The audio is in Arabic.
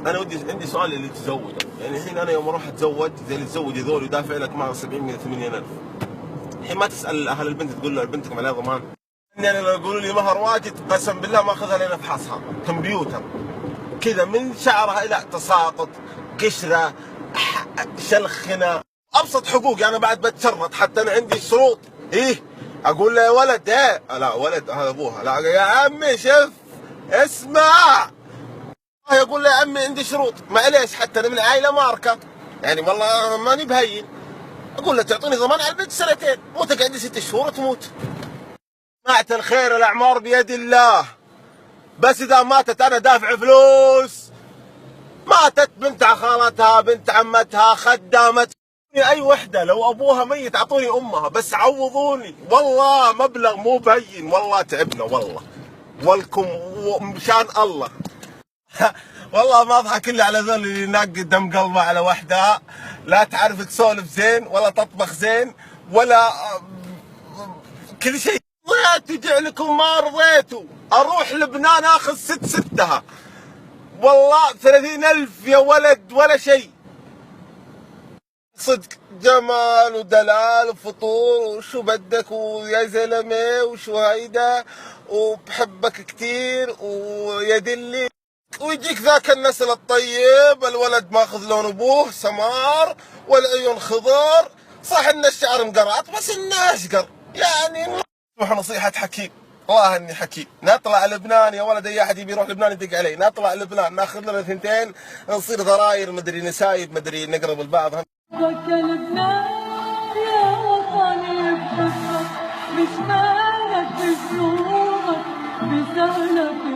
انا عندي سؤال اللي تزوجه، يعني الحين انا يوم اروح اتزوج زي اللي تزوج هذول يدافع لك معه 70 الى 80 الف. الحين ما تسال اهل البنت تقول له بنتكم عليها ضمان؟ يعني لو يقولوا لي مهر واجد قسم بالله ما اخذها لين افحصها كمبيوتر كذا من شعرها الى تساقط قشره شلخنه ابسط حقوقي انا بعد بتشرط. حتى انا عندي شروط. ايه اقول له يا ولد لا ولد هذا ابوها، لا يا عمي شوف اسمع، يقول له يا عمي عندي شروط. معليش حتى انا من عائله ماركه يعني والله ماني بهين. اقول له تعطيني ضمان على البنت سنتين، مو تقعد 6 شهور تموت. سمعت الخير الاعمار بيد الله، بس اذا ماتت انا دافع فلوس. ماتت بنت خالتها بنت عمتها خدامت اي وحده، لو ابوها ميت اعطوني امها بس عوضوني. والله مبلغ مو بهين، والله تعبنا والله ولكم مشان الله. والله ما اضحك الا على ذول اللي ينقد دم قلبه على وحده لا تعرف تسولف زين ولا تطبخ زين ولا كل شيء. رضيت جعلكم ما رضيتوا. اروح لبنان اخذ ستها والله 30,000 يا ولد ولا شيء. صدق جمال ودلال وفطور وشو بدك ويا زلمه وشو هيدا وبحبك كثير ويا دلي. ويجيك ذاك النسل الطيب، الولد ماخذ لون ابوه سمار والعيون خضر، صح ان الشعر مقرعط بس انه اشقر يعني. نصيحة حكيم، والله اني حكيم. نطلع لبنان يا ولد، اي احد يبي يروح لبنان يدق علي. نطلع لبنان ناخذ لنا 2 نصير ضراير مدري نسايب مدري نقرب البعض. لبنان يا وطني بحبك، مش مالك بشوفك بسهلك